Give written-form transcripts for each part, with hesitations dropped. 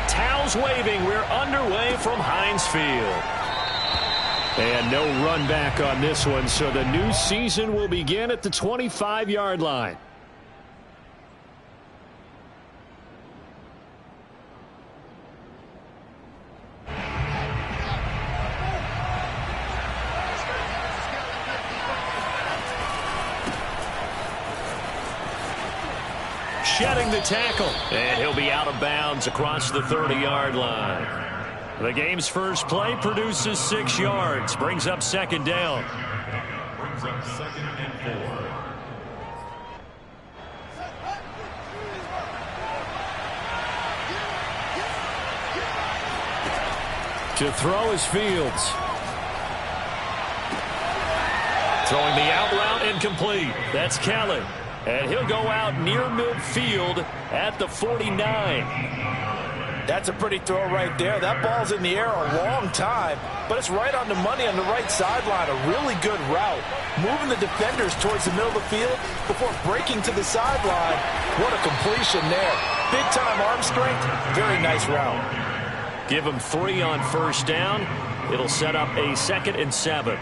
Towels waving. We're underway from Heinz Field. And no run back on this one, so the new season will begin at the 25-yard line. Shedding the tackle, and he'll be out of bounds across the 30-yard line. The game's first play produces 6 yards, brings up second down. Brings up 2nd and 4. To throw is Fields. Throwing the out route incomplete. That's Kelly. And he'll go out near midfield at the 49. That's a pretty throw right there. That ball's in the air a long time, but it's right on the money on the right sideline. A really good route. Moving the defenders towards the middle of the field before breaking to the sideline. What a completion there. Big-time arm strength. Very nice route. Give him 3 on first down. It'll set up a 2nd and 7.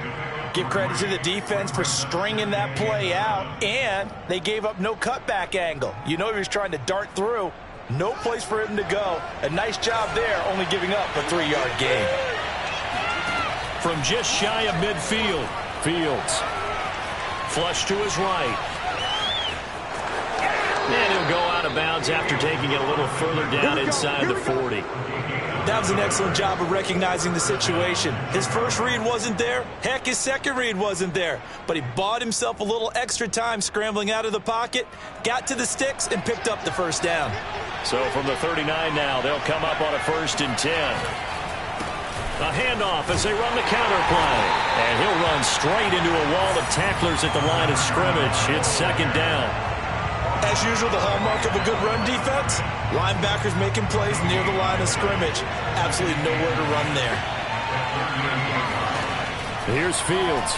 Give credit to the defense for stringing that play out, and they gave up no cutback angle. You know he was trying to dart through. No place for him to go. A nice job there, only giving up a 3-yard gain. From just shy of midfield, Fields. Flush to his right. And he'll go out of bounds after taking it a little further down inside the 40. That was an excellent job of recognizing the situation. His first read wasn't there. Heck, his second read wasn't there. But he bought himself a little extra time scrambling out of the pocket, got to the sticks, and picked up the first down. So from the 39 now, they'll come up on a 1st and 10. A handoff as they run the counter play. And he'll run straight into a wall of tacklers at the line of scrimmage. It's 2nd down. As usual, the hallmark of a good run defense, linebackers making plays near the line of scrimmage. Absolutely nowhere to run there. Here's Fields.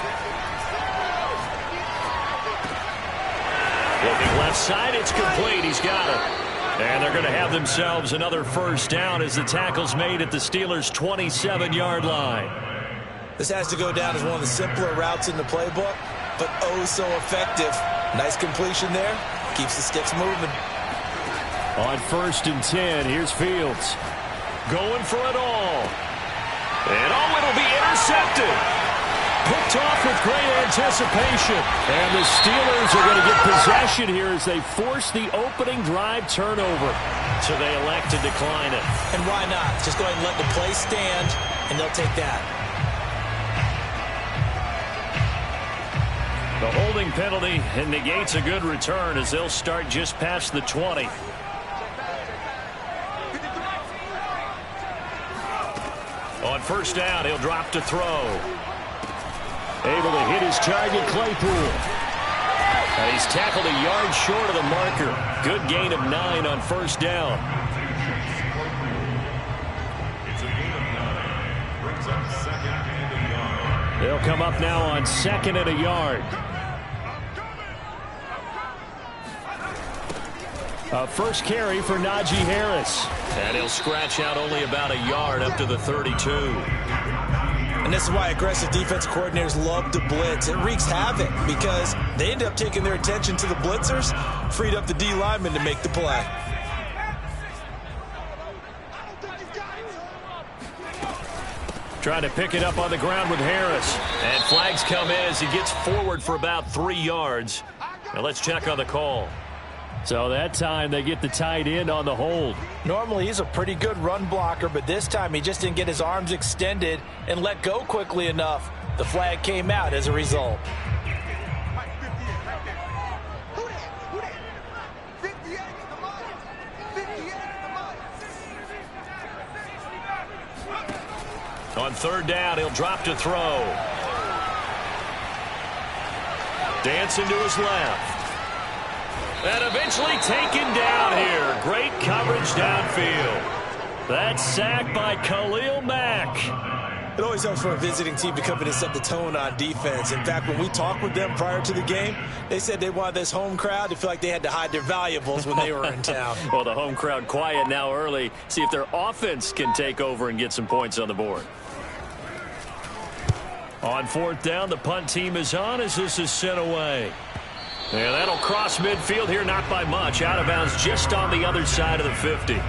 Looking left side, it's complete. He's got it. And they're going to have themselves another first down as the tackle's made at the Steelers' 27-yard line. This has to go down as one of the simpler routes in the playbook, but oh so effective. Nice completion there. Keeps the sticks moving. On 1st and 10, here's Fields. Going for it all. And oh, it'll be intercepted. Picked off with great anticipation. And the Steelers are going to get possession here as they force the opening drive turnover. So they elect to decline it. And why not? Just go ahead and let the play stand, and they'll take that. The holding penalty negates a good return as they'll start just past the 20. On first down, he'll drop to throw. Able to hit his target, Claypool. And he's tackled a yard short of the marker. Good gain of 9 on first down. It's a gain of 9. Brings up 2nd and a yard. They'll come up now on 2nd and a yard. A first carry for Najee Harris. And he'll scratch out only about a yard up to the 32. And this is why aggressive defense coordinators love to blitz. It wreaks havoc because they end up taking their attention to the blitzers, freed up the D lineman to make the play. Trying to pick it up on the ground with Harris. And flags come in as he gets forward for about 3 yards. Now let's check on the call. So that time they get the tight end on the hold. Normally he's a pretty good run blocker, but this time he just didn't get his arms extended and let go quickly enough. The flag came out as a result. On 3rd down, he'll drop to throw. Dancing to his left. And eventually taken down here. Great coverage downfield. That sack by Khalil Mack. It always helps for a visiting team to come in and set the tone on defense. In fact, when we talked with them prior to the game, they said they wanted this home crowd to feel like they had to hide their valuables when they were in town. Well, the home crowd quiet now early. See if their offense can take over and get some points on the board. On fourth down, the punt team is on as this is sent away. And that'll cross midfield here, not by much. Out of bounds just on the other side of the 50.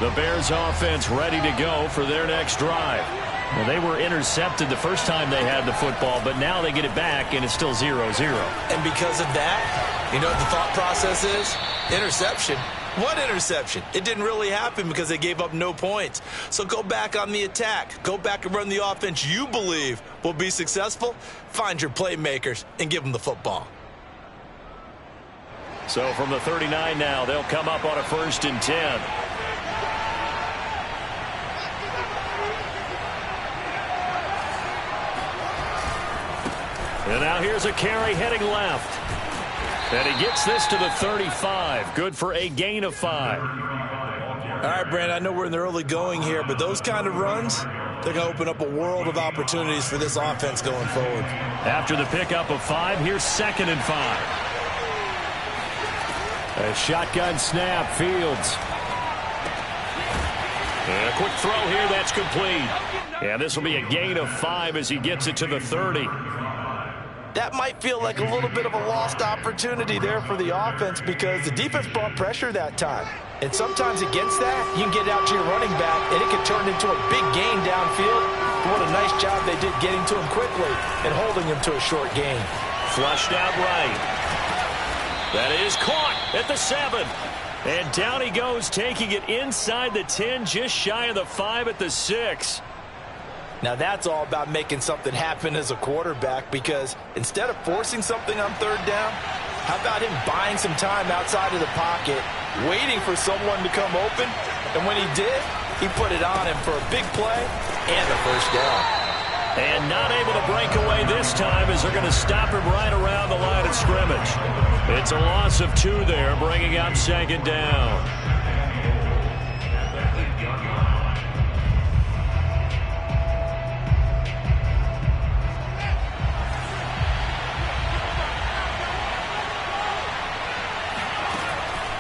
The Bears offense ready to go for their next drive. Well, they were intercepted the first time they had the football, but now they get it back, and it's still 0-0. And because of that, you know what the thought process is? Interception. What interception? It didn't really happen because they gave up no points. So go back on the attack. Go back and run the offense you believe will be successful. Find your playmakers and give them the football. So from the 39 now, they'll come up on a 1st and 10. And now here's a carry heading left. And he gets this to the 35. Good for a gain of 5. All right, Brandon, I know we're in the early going here, but those kind of runs, they're going to open up a world of opportunities for this offense going forward. After the pickup of 5, here's 2nd and 5. A shotgun snap, Fields. And a quick throw here, that's complete. And this will be a gain of 5 as he gets it to the 30. That might feel like a little bit of a lost opportunity there for the offense because the defense brought pressure that time. And sometimes against that, you can get it out to your running back, and it can turn into a big gain downfield. What a nice job they did getting to him quickly and holding him to a short gain. Flushed out right. That is caught at the 7. And down he goes, taking it inside the 10, just shy of the 5 at the 6. Now that's all about making something happen as a quarterback because instead of forcing something on 3rd down, how about him buying some time outside of the pocket, waiting for someone to come open, and when he did, he put it on him for a big play and a 1st down. And not able to break away this time as they're going to stop him right around the line of scrimmage. It's a loss of 2 there, bringing up 2nd down.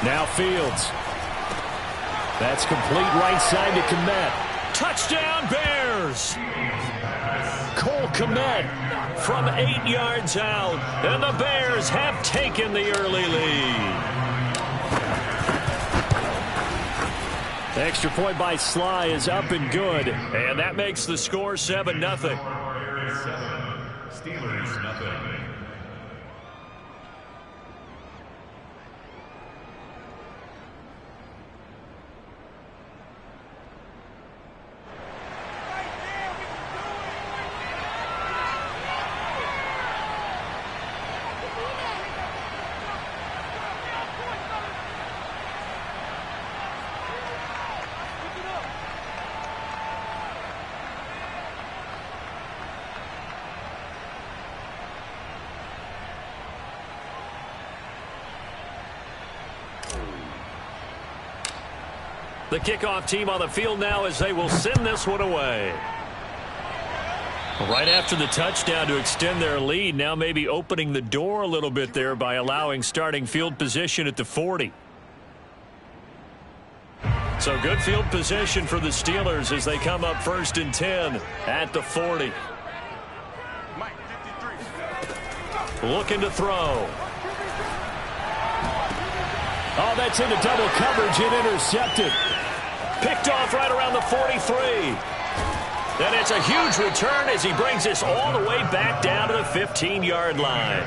Now Fields. That's complete right side to Kmet. Touchdown Bears! Cole Kmet from 8 yards out. And the Bears have taken the early lead. Extra point by Sly is up and good. And that makes the score 7-0. Steelers, nothing. The kickoff team on the field now as they will send this one away. Right after the touchdown to extend their lead, now maybe opening the door a little bit there by allowing starting field position at the 40. So good field position for the Steelers as they come up 1st and 10 at the 40. Looking to throw. Oh, that's into double coverage and intercepted. Picked off right around the 43. And it's a huge return as he brings this all the way back down to the 15-yard line.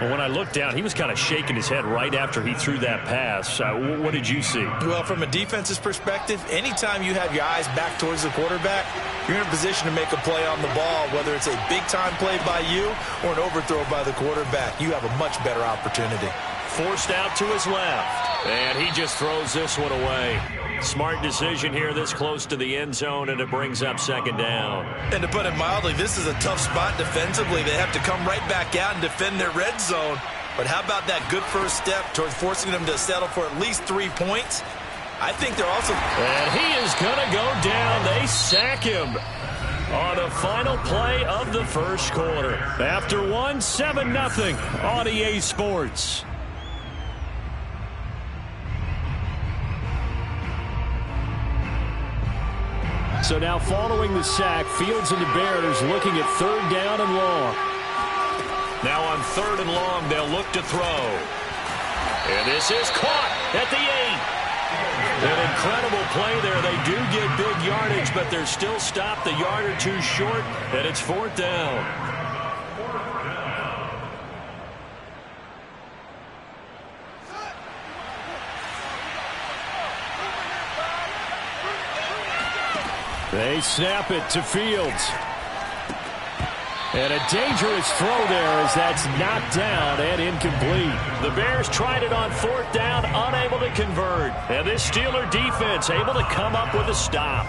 Well, when I looked down, he was kind of shaking his head right after he threw that pass. What did you see? Well, from a defense's perspective, anytime you have your eyes back towards the quarterback, you're in a position to make a play on the ball, whether it's a big-time play by you or an overthrow by the quarterback. You have a much better opportunity. forced out to his left. And he just throws this one away. Smart decision here this close to the end zone, and it brings up second down. And to put it mildly, this is a tough spot defensively. They have to come right back out and defend their red zone. But how about that good first step towards forcing them to settle for at least 3 points? I think they're also... And he is going to go down. They sack him on the final play of the first quarter. After 7-0 on EA Sports. So now following the sack, Fields and the Bears looking at 3rd down and long. Now on 3rd and long, they'll look to throw. And this is caught at the 8. An incredible play there. They do get big yardage, but they're still stopped a yard or two short, and it's 4th down. They snap it to Fields. And a dangerous throw there as that's knocked down and incomplete. The Bears tried it on 4th down, unable to convert. And this Steeler defense able to come up with a stop.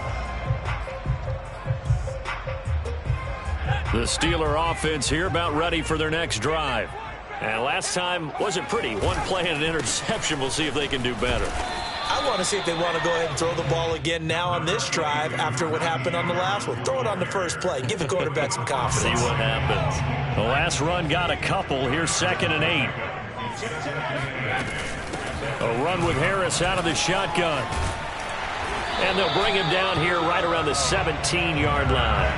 The Steeler offense here about ready for their next drive. And last time wasn't pretty. One play and an interception. We'll see if they can do better. I want to see if they want to go ahead and throw the ball again now on this drive after what happened on the last one. Throw it on the first play. Give the quarterback some confidence. See what happens. The last run got a couple. Here's 2nd and 8. A run with Harris out of the shotgun. And they'll bring him down here right around the 17-yard line.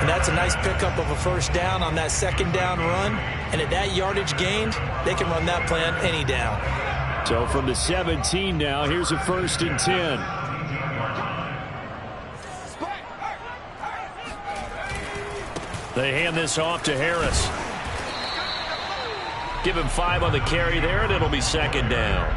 And that's a nice pickup of a first down on that 2nd down run. And at that yardage gained, they can run that play on any down. So from the 17 now, here's a 1st and 10. They hand this off to Harris. Give him 5 on the carry there, and it'll be 2nd down.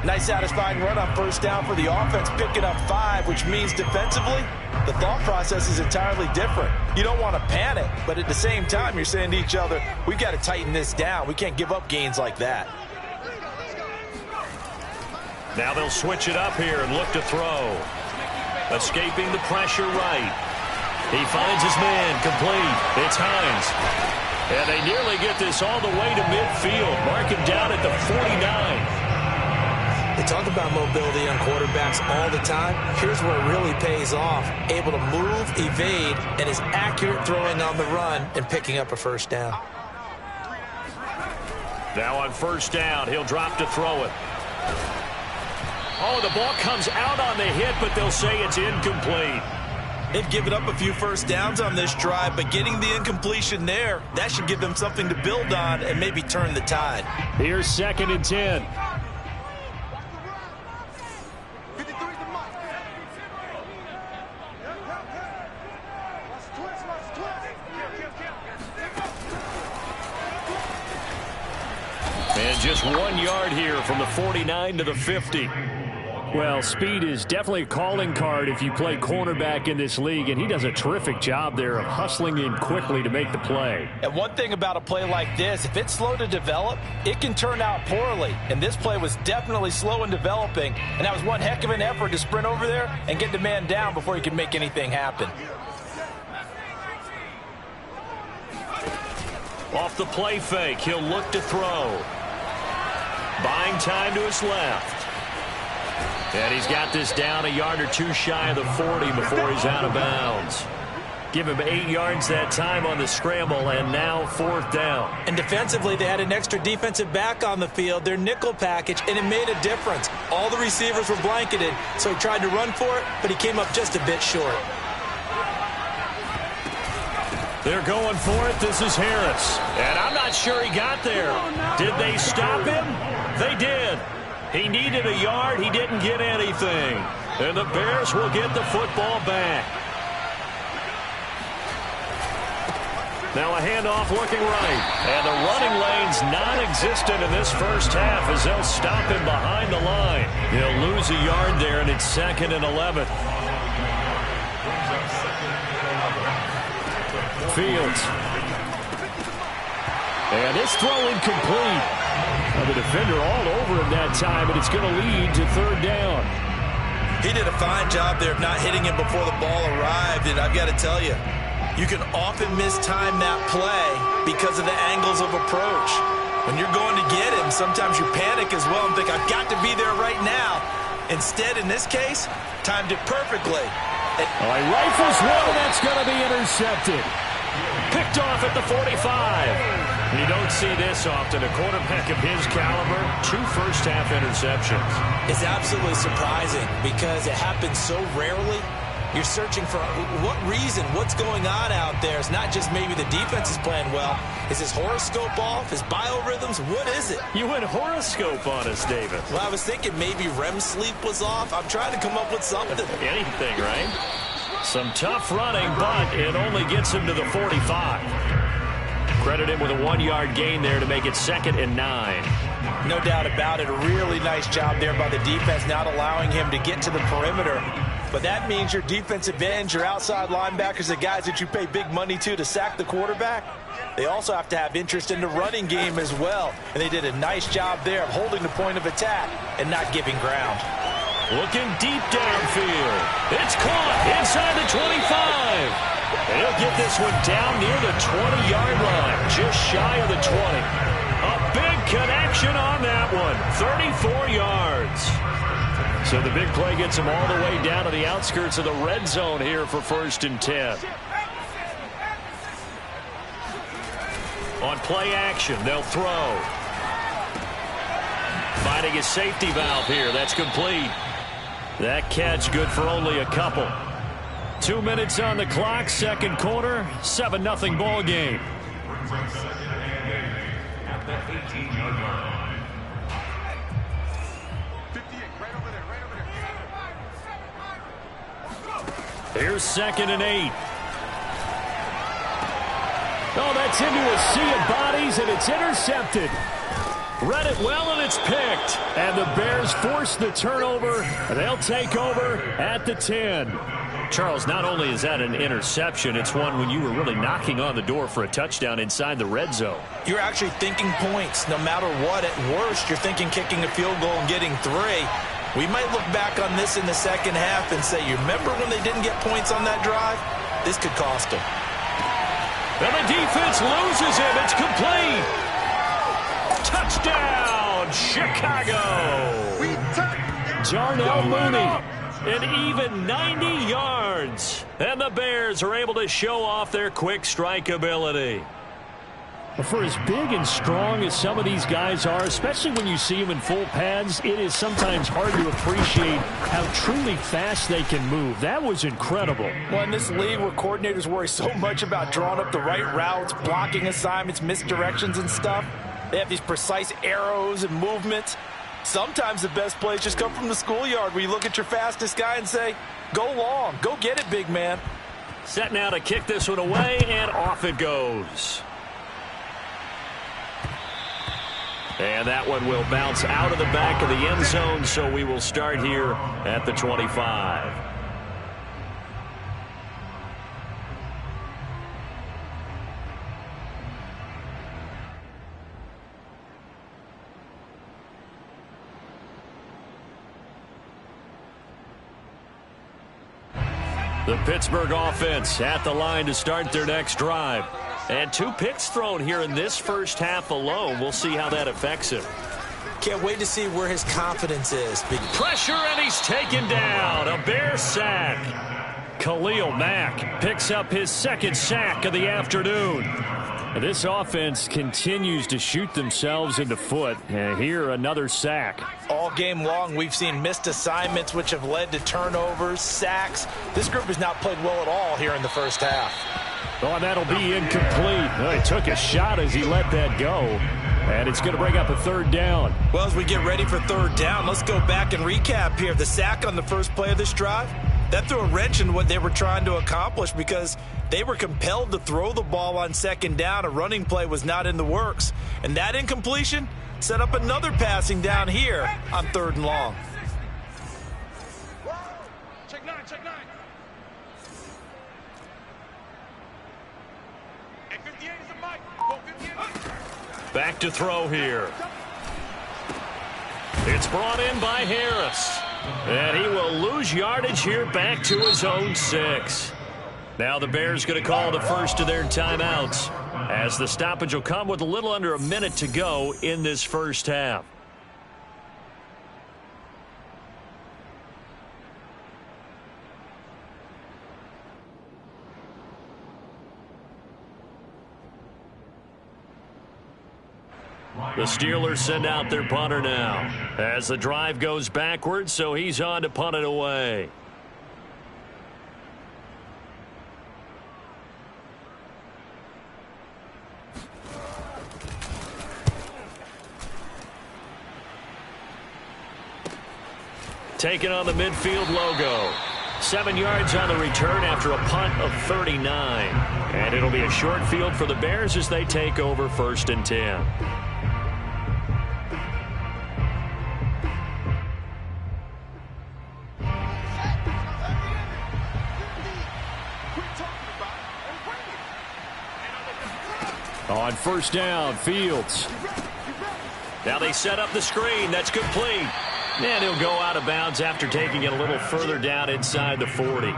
Nice satisfying run on 1st down for the offense, picking up 5, which means defensively, the thought process is entirely different. You don't want to panic, but at the same time, you're saying to each other, we've got to tighten this down. We can't give up gains like that. Now they'll switch it up here and look to throw. Escaping the pressure right. He finds his man complete. It's Hines. And they nearly get this all the way to midfield. Mark him down at the 49. They talk about mobility on quarterbacks all the time. Here's where it really pays off. Able to move, evade, and is accurate throwing on the run and picking up a first down. Now on 1st down, he'll drop to throw it. Oh, the ball comes out on the hit, but they'll say it's incomplete. They've given up a few first downs on this drive, but getting the incompletion there, that should give them something to build on and maybe turn the tide. Here's 2nd and 10. And just 1 yard here from the 49 to the 50. Well, speed is definitely a calling card if you play cornerback in this league, and he does a terrific job there of hustling in quickly to make the play. And one thing about a play like this, if it's slow to develop, it can turn out poorly. And this play was definitely slow in developing, and that was one heck of an effort to sprint over there and get the man down before he could make anything happen. Off the play fake, he'll look to throw. Buying time to his left. And he's got this down a yard or two shy of the 40 before he's out of bounds. Give him 8 yards that time on the scramble, and now 4th down. And defensively, they had an extra defensive back on the field, their nickel package, and it made a difference. All the receivers were blanketed, so he tried to run for it, but he came up just a bit short. They're going for it. This is Harris. And I'm not sure he got there. Did they stop him? They did. He needed a yard. He didn't get anything. And the Bears will get the football back. Now a handoff looking right. And the running lane's non-existent in this first half as they'll stop him behind the line. He'll lose a yard there, and it's 2nd and 11. Fields. And it's throw incomplete. Well, the defender all over him that time, and it's going to lead to third down. He did a fine job there of not hitting him before the ball arrived, and I've got to tell you, you can often mistime that play because of the angles of approach. When you're going to get him, sometimes you panic as well and think, I've got to be there right now. Instead, in this case, timed it perfectly. He rifles one, that's going to be intercepted. Picked off at the 45. You don't see this often. A quarterback of his caliber, 2 first-half interceptions. It's absolutely surprising because it happens so rarely. You're searching for what reason, what's going on out there. It's not just maybe the defense is playing well. Is his horoscope off? His biorhythms? What is it? You went horoscope on us, David. Well, I was thinking maybe REM sleep was off. I'm trying to come up with something. Anything, right? Some tough running, but it only gets him to the 45. Credit him with a 1-yard gain there to make it 2nd and 9. No doubt about it. A really nice job there by the defense, not allowing him to get to the perimeter. But that means your defensive ends, your outside linebackers, the guys that you pay big money to sack the quarterback, they also have to have interest in the running game as well. And they did a nice job there of holding the point of attack and not giving ground. Looking deep downfield. It's caught inside the 25. And he'll get this one down near the 20-yard line, just shy of the 20. A big connection on that one, 34 yards. So the big play gets him all the way down to the outskirts of the red zone here for 1st and 10. On play action, they'll throw. Finding his safety valve here. That's complete. That catch good for only a couple. 2 minutes on the clock, 2nd quarter, 7-0 ball game. At the 18-yard line. Here's 2nd and 8. Oh, that's into a sea of bodies, and it's intercepted. Read it well, and it's picked. And the Bears force the turnover. They'll take over at the 10. Charles, not only is that an interception, it's one when you were really knocking on the door for a touchdown inside the red zone. You're actually thinking points no matter what. At worst, you're thinking kicking a field goal and getting 3. We might look back on this in the second half and say, you remember when they didn't get points on that drive? This could cost them. And the defense loses him. It's complete. Touchdown, Chicago. Darnell Mooney. An even 90 yards. And the Bears are able to show off their quick strike ability. For as big and strong as some of these guys are, especially when you see them in full pads, it is sometimes hard to appreciate how truly fast they can move. That was incredible. Well, in this league where coordinators worry so much about drawing up the right routes, blocking assignments, misdirections and stuff, they have these precise arrows and movements. Sometimes the best plays just come from the schoolyard where you look at your fastest guy and say, go long, go get it, big man. Set now to kick this one away, and off it goes. And that one will bounce out of the back of the end zone, so we will start here at the 25. The Pittsburgh offense at the line to start their next drive. And 2 picks thrown here in this first half alone. We'll see how that affects him. Can't wait to see where his confidence is. Big pressure, and he's taken down. A Bear sack. Khalil Mack picks up his 2nd sack of the afternoon. This offense continues to shoot themselves in the foot. And here, another sack. All game long, we've seen missed assignments, which have led to turnovers, sacks. This group has not played well at all here in the first half. Oh, that'll be incomplete. Well, he took a shot as he let that go. And it's going to bring up a 3rd down. Well, as we get ready for 3rd down, let's go back and recap here. The sack on the first play of this drive, that threw a wrench in what they were trying to accomplish because they were compelled to throw the ball on 2nd down. A running play was not in the works. And that incompletion set up another passing down here on 3rd and long. Check 9, check 9. Back to throw here. It's brought in by Harris. And he will lose yardage here back to his own 6. Now the Bears going to call the first of their timeouts, as the stoppage will come with a little under a minute to go in this first half. The Steelers send out their punter now as the drive goes backwards, so he's on to punt it away. Taking on the midfield logo. 7 yards on the return after a punt of 39. And it'll be a short field for the Bears as they take over 1st and 10. On 1st down, Fields. Now they set up the screen. That's complete. And he'll go out of bounds after taking it a little further down inside the 40.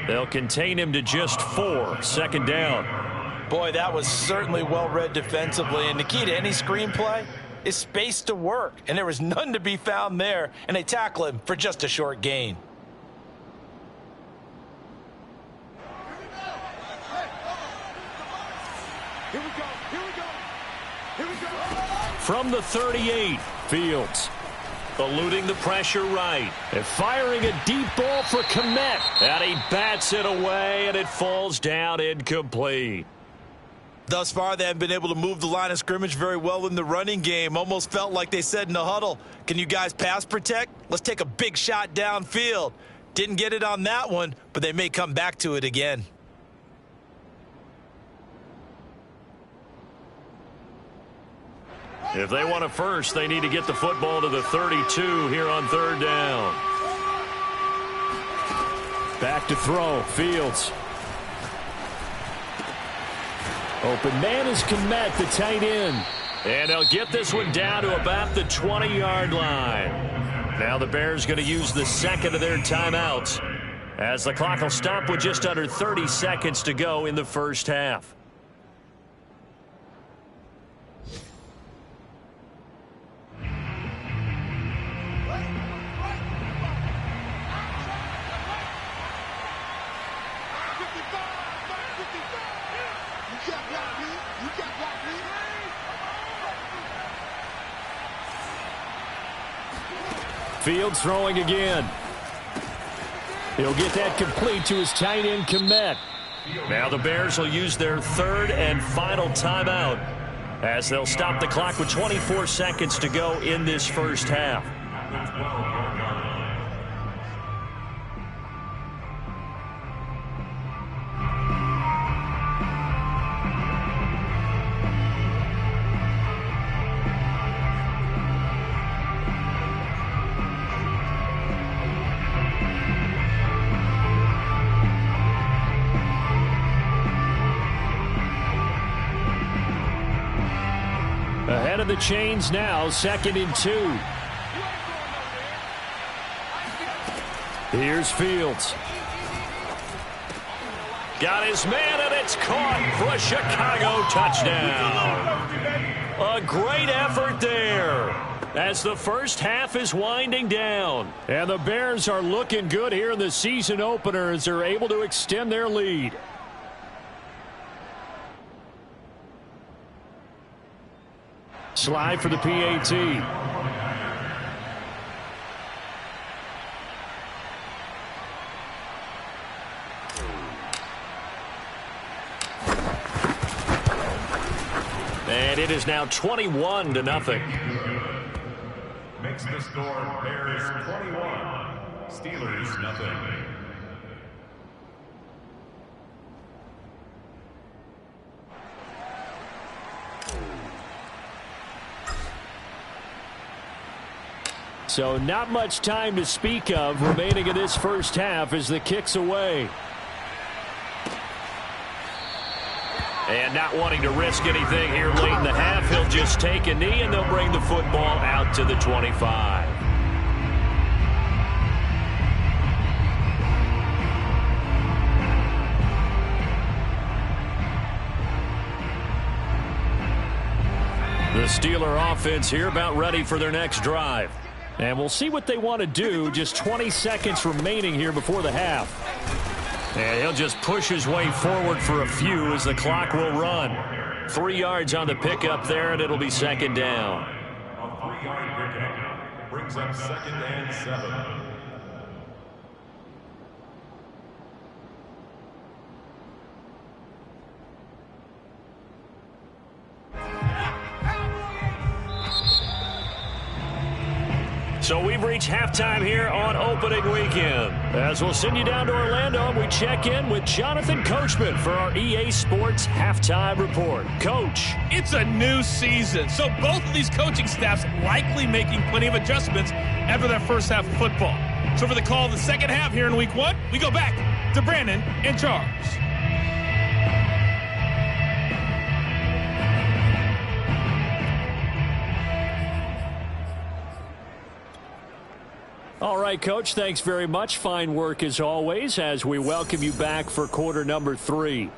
They'll contain him to just 4. 2nd down. Boy, that was certainly well read defensively. And the key to any screenplay is space to work. And there was none to be found there. And they tackle him for just a short gain. Here we go. Here we go. Here we go. From the 38, Fields. Eluding the pressure right. And firing a deep ball for Kmet. And he bats it away, and it falls down incomplete. Thus far, they haven't been able to move the line of scrimmage very well in the running game. Almost felt like they said in the huddle, can you guys pass protect? Let's take a big shot downfield. Didn't get it on that one, but they may come back to it again. If they want a first, they need to get the football to the 32 here on 3rd down. Back to throw, Fields. Open man is Kmet, the tight end. And they'll get this one down to about the 20-yard line. Now the Bears going to use the 2nd of their timeouts, as the clock will stop with just under 30 seconds to go in the first half. Fields throwing again. He'll get that complete to his tight end, Kmet. Now the Bears will use their 3rd and final timeout, as they'll stop the clock with 24 seconds to go in this first half. Ahead of the chains now, 2nd and 2. Here's Fields. Got his man, and it's caught for a Chicago touchdown. A great effort there as the first half is winding down. And the Bears are looking good here in the season opener as they're able to extend their lead. Slide for the PAT. And it is now 21-0. Makes the score Bears 21, Steelers nothing. So not much time to speak of remaining in this first half as the kick's away. And not wanting to risk anything here late in the half, he'll just take a knee, and they'll bring the football out to the 25. The Steeler offense here about ready for their next drive. And we'll see what they want to do. Just 20 seconds remaining here before the half. And he'll just push his way forward for a few as the clock will run. 3 yards on the pickup there, and it'll be second down. A 3-yard pickup brings up 2nd and 7. So we've reached halftime here on opening weekend. As we'll send you down to Orlando, we check in with Jonathan Coachman for our EA Sports Halftime Report. Coach. It's a new season, so both of these coaching staffs likely making plenty of adjustments after that first half of football. So for the call of the second half here in week 1, we go back to Brandon and Charles. All right, Coach, thanks very much. Fine work as always as we welcome you back for quarter number 3.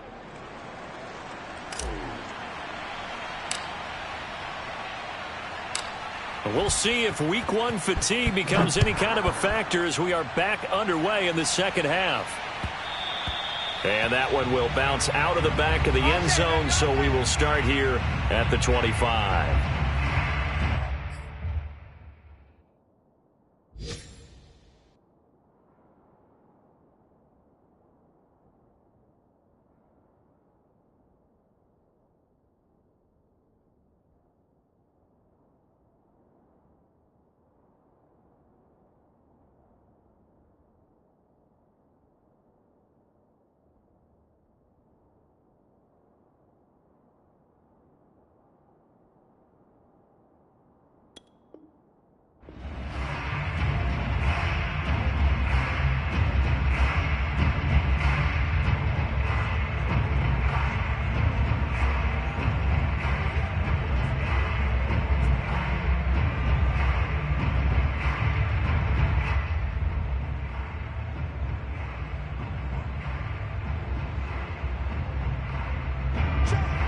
We'll see if week 1 fatigue becomes any kind of a factor as we are back underway in the second half. And that one will bounce out of the back of the end zone, so we will start here at the 25.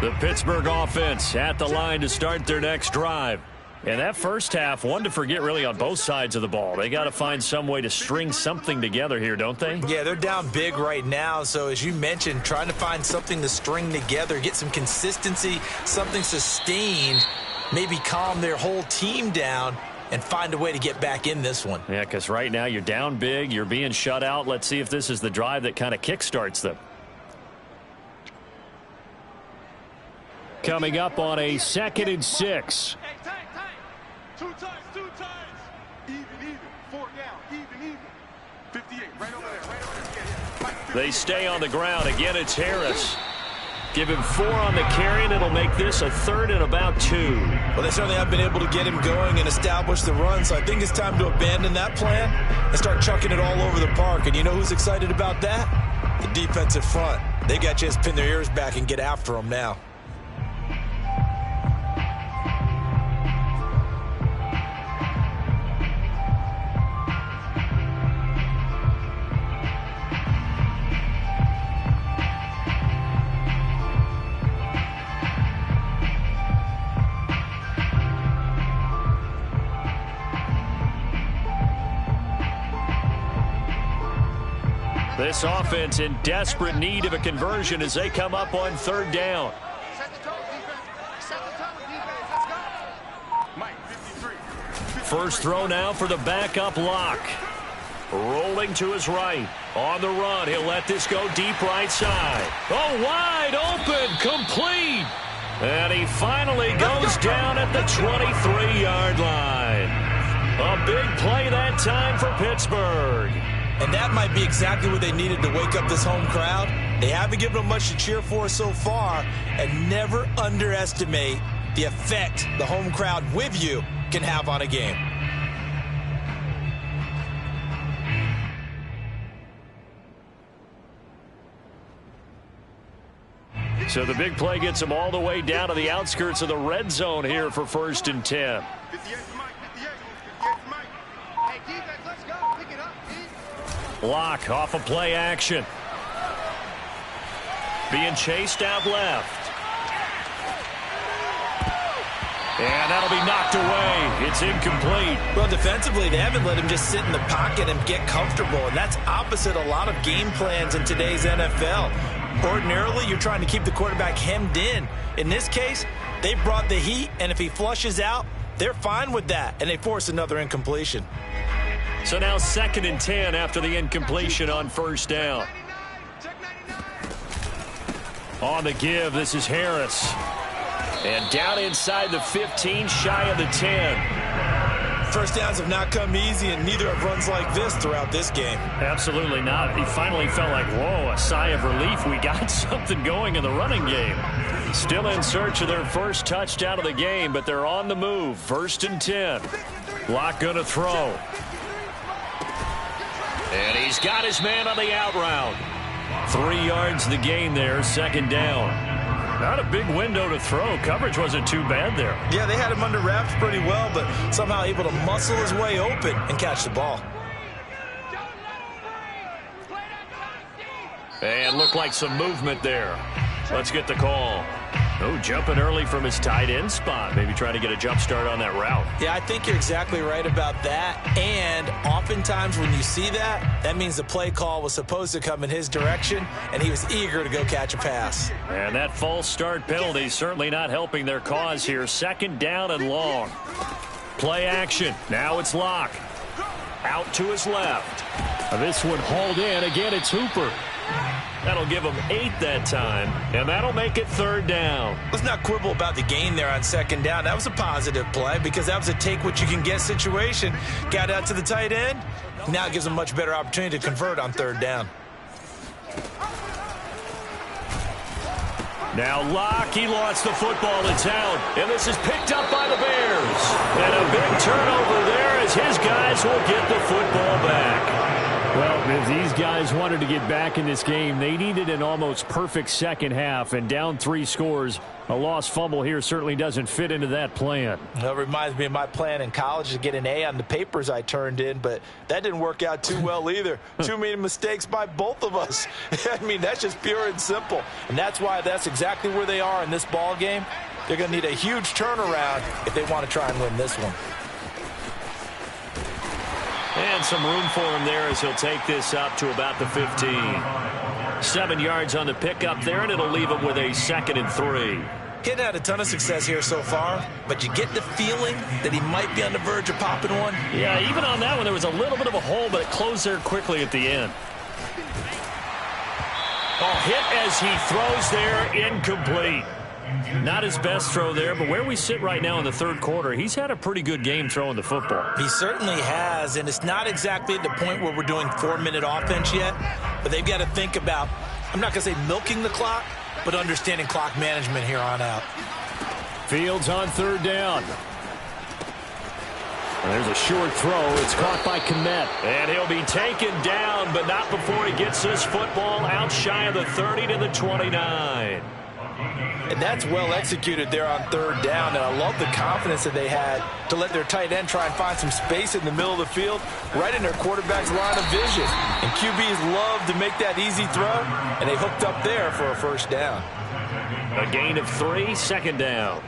The Pittsburgh offense at the line to start their next drive. And that first half, one to forget really on both sides of the ball. They got to find some way to string something together here, don't they? Yeah, they're down big right now. So as you mentioned, trying to find something to string together, get some consistency, something sustained, maybe calm their whole team down and find a way to get back in this one. Yeah, because right now you're down big, you're being shut out. Let's see if this is the drive that kind of kickstarts them. Coming up on a 2nd and 6. Hey, time. 2 times. Even. 4 down. Even. 58, right over there. Yeah. They stay on the ground. Again, it's Harris. Give him 4 on the carry, and it'll make this a 3rd and about 2. Well, they certainly have been able to get him going and establish the run, so I think it's time to abandon that plan and start chucking it all over the park. And you know who's excited about that? The defensive front. They got a chance to pin their ears back and get after him now. This offense in desperate need of a conversion as they come up on 3rd down. Set the tone, defense. Set the tone, defense. Let's go. Mike, 53. First throw now for the backup Lock. Rolling to his right. On the run, he'll let this go deep right side. Oh, wide open, complete. And he finally goes down at the 23-yard line. A big play that time for Pittsburgh. And that might be exactly what they needed to wake up this home crowd. They haven't given them much to cheer for so far, and never underestimate the effect the home crowd with you can have on a game. So the big play gets them all the way down to the outskirts of the red zone here for 1st and 10. 58 Mike, 58 Mike. Hey, defense, let's go. Pick it up, D. Lock off a play action. Being chased out left. And that'll be knocked away. It's incomplete. Well, defensively, they haven't let him just sit in the pocket and get comfortable, and that's opposite a lot of game plans in today's NFL. Ordinarily, you're trying to keep the quarterback hemmed in. In this case, they brought the heat, and if he flushes out, they're fine with that, and they force another incompletion. So now 2nd and 10 after the incompletion on 1st down. On the give, this is Harris. And down inside the 15, shy of the 10. First downs have not come easy, and neither have runs like this throughout this game. Absolutely not. He finally felt like, whoa, a sigh of relief. We got something going in the running game. Still in search of their first touchdown of the game, but they're on the move. 1st and 10. Lock going to throw. And he's got his man on the out route. 3 yards the gain there, 2nd down. Not a big window to throw. Coverage wasn't too bad there. Yeah, they had him under wraps pretty well, but somehow able to muscle his way open and catch the ball. And looked like some movement there. Let's get the call. Oh, jumping early from his tight end spot. Maybe trying to get a jump start on that route. Yeah, I think you're exactly right about that. And oftentimes when you see that, that means the play call was supposed to come in his direction, and he was eager to go catch a pass. And that false start penalty certainly not helping their cause here. 2nd down and long. Play action. Now it's Lock. Out to his left. This one hauled in. Again, it's Hooper. That'll give him 8 that time, and that'll make it 3rd down. Let's not quibble about the gain there on 2nd down. That was a positive play because that was a take-what-you-can-get situation. Got out to the tight end. Now it gives him a much better opportunity to convert on 3rd down. Now Lock, he lost the football. It's out, and this is picked up by the Bears. And a big turnover there as his guys will get the football back. Well, if these guys wanted to get back in this game, they needed an almost perfect second half, and down 3 scores. A lost fumble here certainly doesn't fit into that plan. That reminds me of my plan in college to get an A on the papers I turned in, but that didn't work out too well either. Too many mistakes by both of us. I mean, that's just pure and simple, and that's why that's exactly where they are in this ball game. They're going to need a huge turnaround if they want to try and win this one. And some room for him there as he'll take this up to about the 15. 7 yards on the pickup there, and it'll leave him with a 2nd and 3. He hadn't had a ton of success here so far, but you get the feeling that he might be on the verge of popping one. Yeah, even on that one, there was a little bit of a hole, but it closed there quickly at the end. Oh, hit as he throws there, incomplete. Not his best throw there, but where we sit right now in the 3rd quarter, he's had a pretty good game throwing the football. He certainly has, and it's not exactly at the point where we're doing 4-minute offense yet, but they've got to think about, I'm not going to say milking the clock, but understanding clock management here on out. Fields on 3rd down. And there's a short throw. It's caught by Kmet. And he'll be taken down, but not before he gets this football out shy of the 30 to the 29. And that's well executed there on 3rd down, and I love the confidence that they had to let their tight end try and find some space in the middle of the field, right in their quarterback's line of vision. And QBs love to make that easy throw, and they hooked up there for a 1st down. A gain of 3, 2nd down.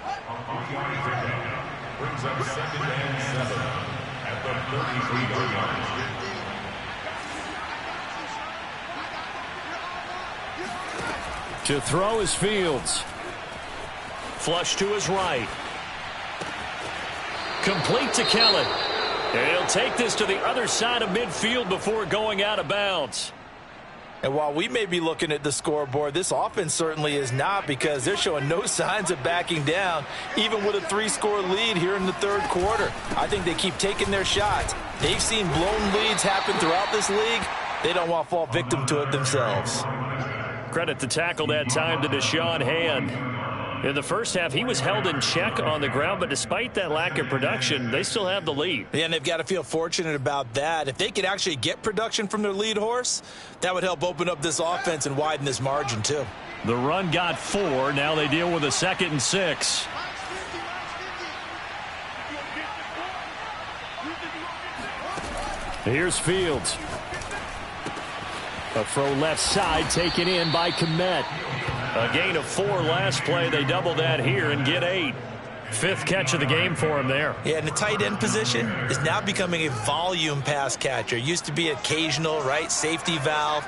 Brings up 2nd and 7 at the 33-yard line. To throw is Fields. Flush to his right. Complete to Kelly. And he'll take this to the other side of midfield before going out of bounds. And while we may be looking at the scoreboard, this offense certainly is not, because they're showing no signs of backing down, even with a 3-score lead here in the 3rd quarter. I think they keep taking their shots. They've seen blown leads happen throughout this league. They don't want to fall victim to it themselves. Credit the tackle that time to Deshaun Hand. In the first half, he was held in check on the ground, but despite that lack of production, they still have the lead. Yeah, and they've got to feel fortunate about that. If they could actually get production from their lead horse, that would help open up this offense and widen this margin too. The run got 4. Now they deal with a 2nd and 6. Here's Fields. A throw left side taken in by Kmet. A gain of 4 last play. They double that here and get 8. 5th catch of the game for him there. Yeah, and the tight end position is now becoming a volume pass catcher. Used to be occasional, right? Safety valve.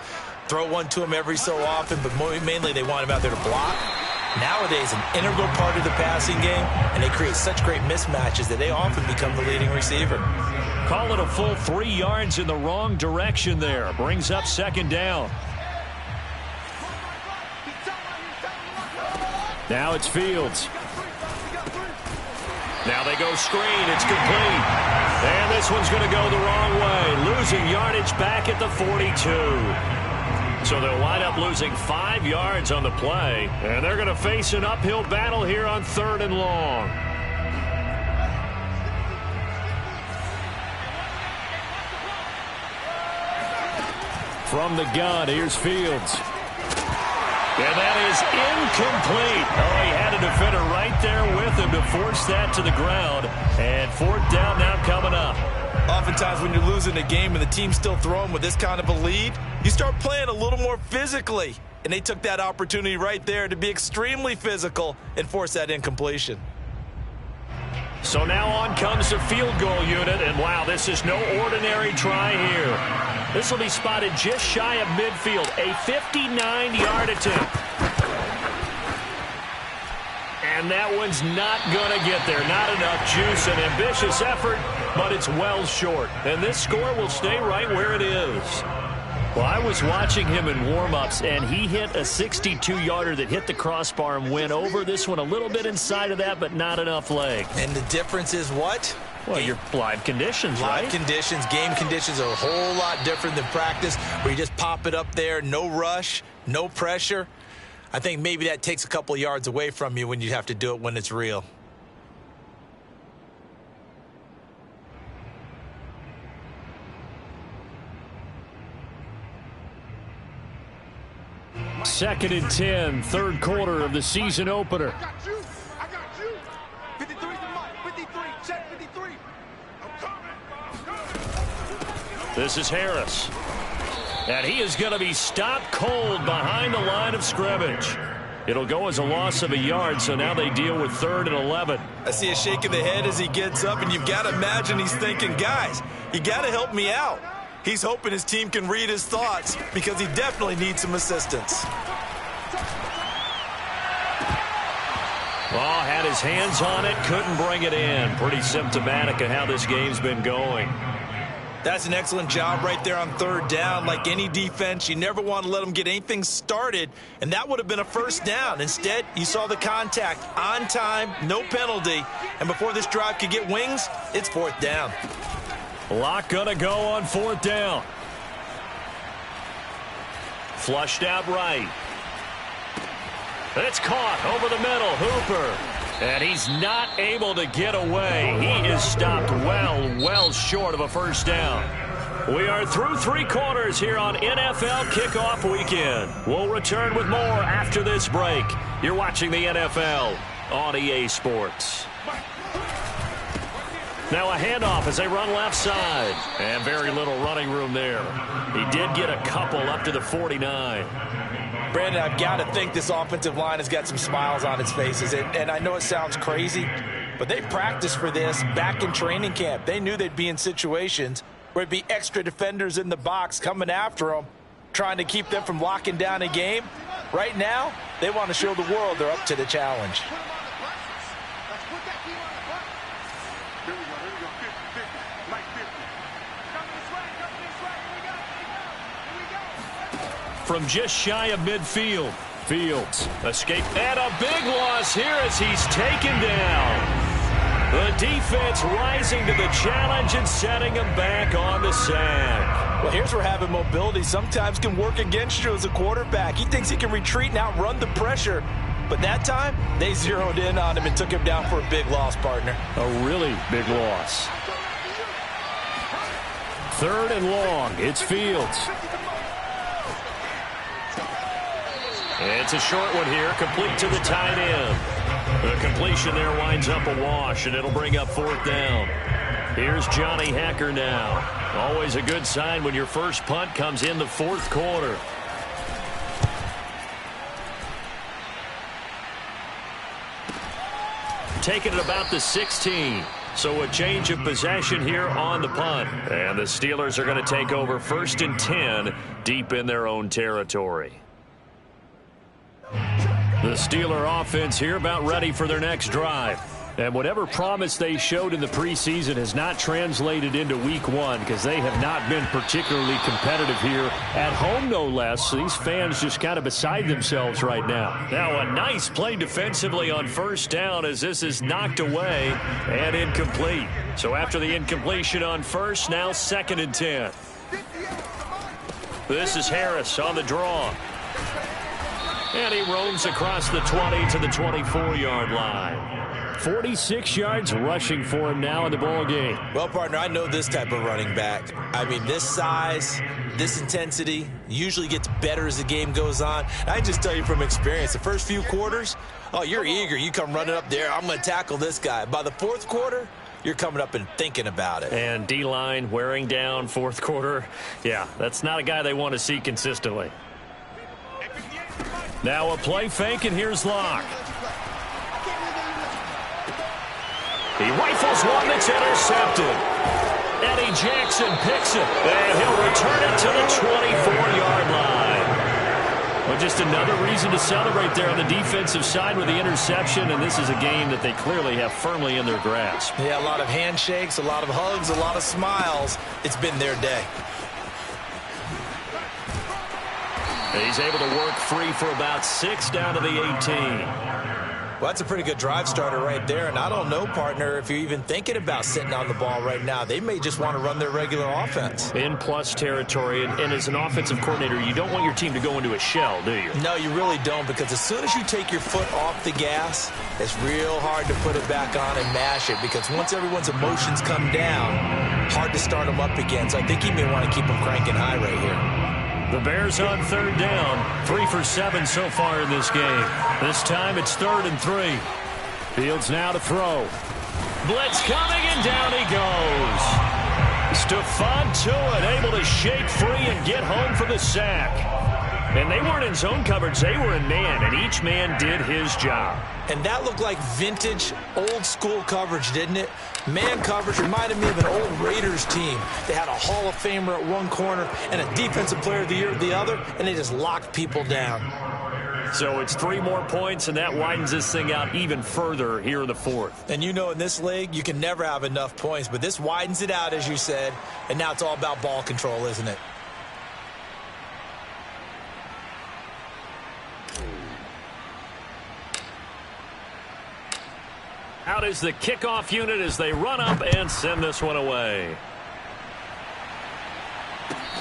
Throw one to him every so often, but mainly they want him out there to block. Nowadays, an integral part of the passing game, and they create such great mismatches that they often become the leading receiver. Call it a full 3 yards in the wrong direction there. Brings up 2nd down. Now it's Fields. Now they go screen. It's complete. And this one's going to go the wrong way. Losing yardage back at the 42. So they'll wind up losing 5 yards on the play. And they're going to face an uphill battle here on 3rd and long. From the gun, here's Fields. And that is incomplete. Oh, he had a defender right there with him to force that to the ground. And 4th down now coming up. Oftentimes when you're losing a game and the team's still throwing with this kind of a lead, you start playing a little more physically. And they took that opportunity right there to be extremely physical and force that incompletion. So now on comes the field goal unit. And wow, this is no ordinary try here. This will be spotted just shy of midfield. A 59-yard attempt. And that one's not going to get there. Not enough juice. An ambitious effort, but it's well short. And this score will stay right where it is. Well, I was watching him in warm-ups, and he hit a 62-yarder that hit the crossbar and went over. This one a little bit inside of that, but not enough leg. And the difference is what? Well, your live conditions, right? Live conditions, game conditions are a whole lot different than practice, where you just pop it up there, no rush, no pressure. I think maybe that takes a couple yards away from you when you have to do it when it's real. Second and 10, 3rd quarter of the season opener. I got you. 53's the mark. 53. Check 53. I'm coming. This is Harris. And he is going to be stopped cold behind the line of scrimmage. It'll go as a loss of a yard, so now they deal with 3rd and 11. I see a shake of the head as he gets up, and you've got to imagine he's thinking, guys, you got to help me out. He's hoping his team can read his thoughts because he definitely needs some assistance. Well, had his hands on it, couldn't bring it in. Pretty symptomatic of how this game's been going. That's an excellent job right there on 3rd down. Like any defense, you never want to let them get anything started, and that would have been a 1st down. Instead, you saw the contact on time, no penalty, and before this drive could get wings, it's 4th down. Lock gonna go on 4th down. Flushed out right. It's caught over the middle. Hooper. And he's not able to get away. He is stopped well short of a 1st down. We are through 3 quarters here on NFL Kickoff Weekend. We'll return with more after this break. You're watching the NFL on EA Sports. Now a handoff as they run left side. And very little running room there. He did get a couple up to the 49. Brandon, I've got to think this offensive line has got some smiles on its faces. And I know it sounds crazy, but they practiced for this back in training camp. They knew they'd be in situations where it'd be extra defenders in the box coming after them, trying to keep them from locking down a game. Right now, they want to show the world they're up to the challenge. From just shy of midfield, Fields escape and a big loss here as he's taken down. The defense rising to the challenge and setting him back on the sack. Well, here's where having mobility sometimes can work against you as a quarterback. He thinks he can retreat and outrun the pressure. But that time, they zeroed in on him and took him down for a big loss, partner. A really big loss. 3rd and long. It's Fields. It's a short one here, complete to the tight end. The completion there winds up a wash, and it'll bring up 4th down. Here's Johnny Hekker now. Always a good sign when your first punt comes in the 4th quarter. Taking it about the 16. So a change of possession here on the punt. And the Steelers are going to take over 1st and 10 deep in their own territory. The Steeler offense here about ready for their next drive. And whatever promise they showed in the preseason has not translated into week 1 because they have not been particularly competitive here at home, no less. These fans just kind of beside themselves right now. Now a nice play defensively on 1st down as this is knocked away and incomplete. So after the incompletion on 1st, now 2nd and 10. This is Harris on the draw. And he roams across the 20 to the 24-yard line. 46 yards rushing for him now in the ball game. Well, partner, I know this type of running back. I mean, this size, this intensity usually gets better as the game goes on. I can just tell you from experience, the first few quarters, oh, you're eager. You come running up there, I'm going to tackle this guy. By the 4th quarter, you're coming up and thinking about it. And D-line wearing down 4th quarter. Yeah, that's not a guy they want to see consistently. Now a play fake, and here's Locke. He rifles one that's intercepted. Eddie Jackson picks it, and he'll return it to the 24-yard line. Well, just another reason to celebrate there on the defensive side with the interception, and this is a game that they clearly have firmly in their grasp. Yeah, a lot of handshakes, a lot of hugs, a lot of smiles. It's been their day. He's able to work free for about 6 down to the 18. Well, that's a pretty good drive starter right there, and I don't know, partner, if you're even thinking about sitting on the ball right now. They may just want to run their regular offense. In plus territory, and as an offensive coordinator, you don't want your team to go into a shell, do you? No, you really don't, because as soon as you take your foot off the gas, it's real hard to put it back on and mash it, because once everyone's emotions come down, hard to start them up again. So I think you may want to keep them cranking high right here. The Bears on 3rd down, 3 for 7 so far in this game. This time it's 3rd and 3. Fields now to throw. Blitz coming, and down he goes. Stephon Tuitt able to shake free and get home for the sack. And they weren't in zone coverage, they were in man, and each man did his job. And that looked like vintage, old-school coverage, didn't it? Man coverage reminded me of an old Raiders team. They had a Hall of Famer at one corner and a Defensive Player of the Year at the other, and they just locked people down. So it's 3 more points, and that widens this thing out even further here in the 4th. And you know, in this league, you can never have enough points, but this widens it out, as you said, and now it's all about ball control, isn't it? Out is the kickoff unit as they run up and send this one away.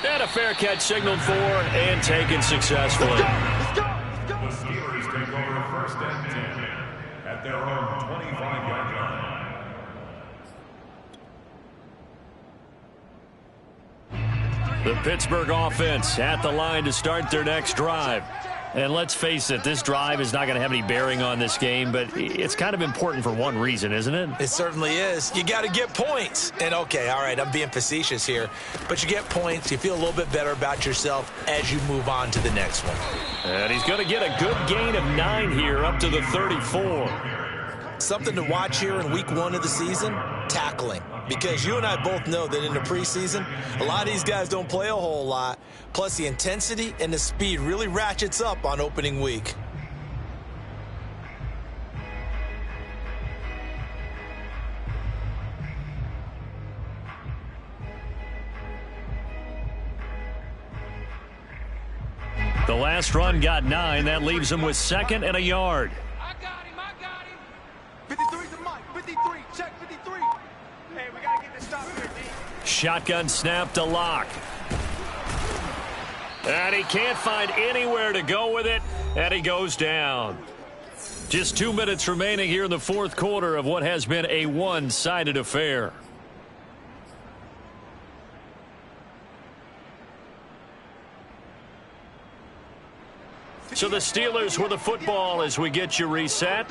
And a fair catch signaled for and taken successfully. The Steelers take over 1st and 10 at their own 25-yard line. The Pittsburgh offense at the line to start their next drive. And let's face it, this drive is not going to have any bearing on this game, but it's kind of important for one reason, isn't it? It certainly is. You got to get points. And, okay, all right, I'm being facetious here, but you get points. You feel a little bit better about yourself as you move on to the next one. And he's going to get a good gain of 9 here up to the 34. Something to watch here in week 1 of the season, tackling. Because you and I both know that in the preseason, a lot of these guys don't play a whole lot. Plus, the intensity and the speed really ratchets up on opening week. The last run got 9. That leaves him with 2nd and a yard. I got him. 53's the mic. 53. Check 53. Hey, we got to get this stop here, D. Shotgun snap to Locke. And he can't find anywhere to go with it, and he goes down. Just 2 minutes remaining here in the 4th quarter of what has been a one-sided affair. So the Steelers with the football as we get you reset.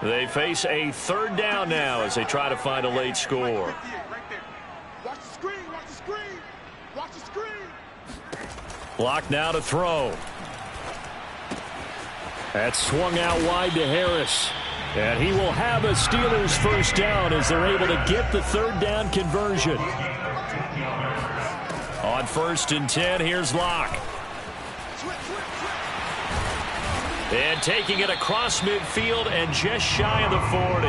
They face a third down now as they try to find a late score. Watch the screen, watch the screen, watch the screen. Block now to throw. That's swung out wide to Harris. And he will have a Steelers first down as they're able to get the third down conversion. On 1st and 10, here's Locke. And taking it across midfield and just shy of the 40.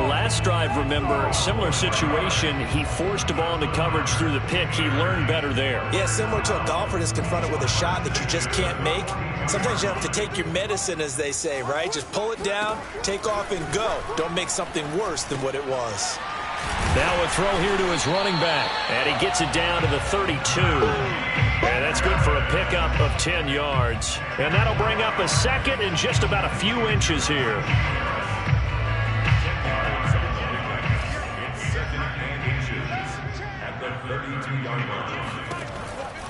The last drive, remember, similar situation. He forced the ball into coverage through the pick. He learned better there. Yeah, similar to a golfer that's confronted with a shot that you just can't make. Sometimes you have to take your medicine, as they say, right? Just pull it down, take off, and go. Don't make something worse than what it was. Now a throw here to his running back. And he gets it down to the 32. And that's good for a pickup of 10 yards. And that'll bring up a second and just about a few inches here.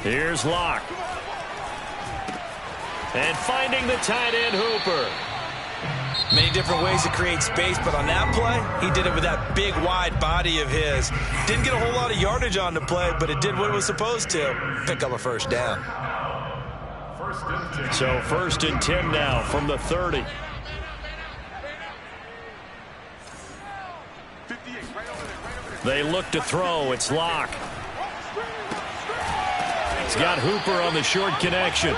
Here's Locke. And finding the tight end, Hooper. Many different ways to create space, but on that play, he did it with that big, wide body of his. Didn't get a whole lot of yardage on the play, but it did what it was supposed to. Pick up a first down. So 1st and 10 now from the 30. They look to throw. It's Locke. He's got Hooper on the short connection.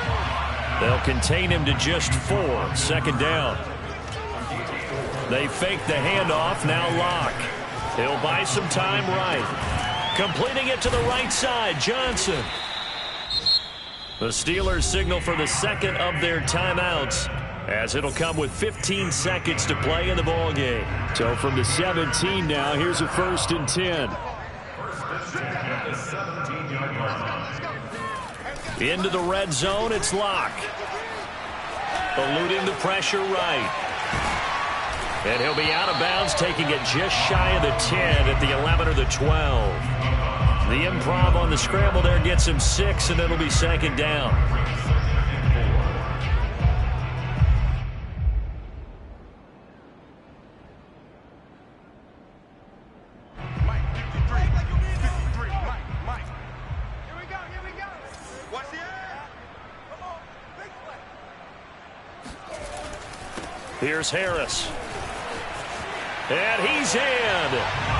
They'll contain him to just 4. 2nd down. They fake the handoff. Now Locke. He'll buy some time right. Completing it to the right side. Johnson. The Steelers signal for the second of their timeouts, as it'll come with 15 seconds to play in the ball game. So from the 17 now, here's a 1st and 10. Into the red zone, it's Locke. Eluding the pressure right. And he'll be out of bounds, taking it just shy of the 10 at the 11 or the 12. The improv on the scramble there gets him 6, and it'll be 2nd down. Here's Harris. And he's in.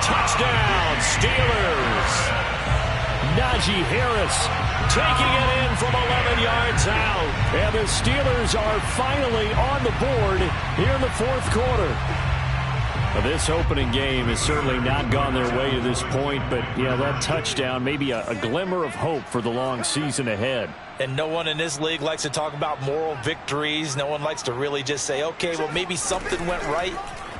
Touchdown, Steelers. Najee Harris taking it in from 11 yards out. And the Steelers are finally on the board here in the 4th quarter. Well, this opening game has certainly not gone their way to this point, but yeah, that touchdown may be a glimmer of hope for the long season ahead. And no one in this league likes to talk about moral victories. No one likes to really just say, okay, well, maybe something went right.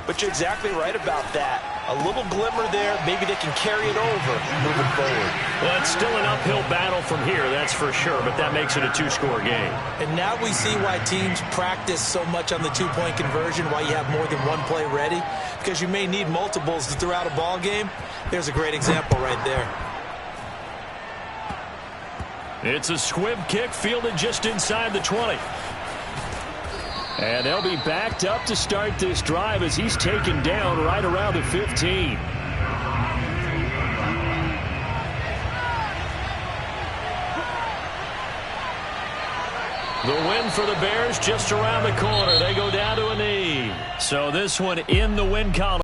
But you're exactly right about that. A little glimmer there. Maybe they can carry it over moving forward. Well, it's still an uphill battle from here, that's for sure, but that makes it a 2-score game. And now we see why teams practice so much on the 2-point conversion, why you have more than one play ready, because you may need multiples to throw out a ball game. There's a great example right there. It's a squib kick fielded just inside the 20. And they'll be backed up to start this drive as he's taken down right around the 15. The win for the Bears just around the corner. They go down to a knee. So this one in the win column.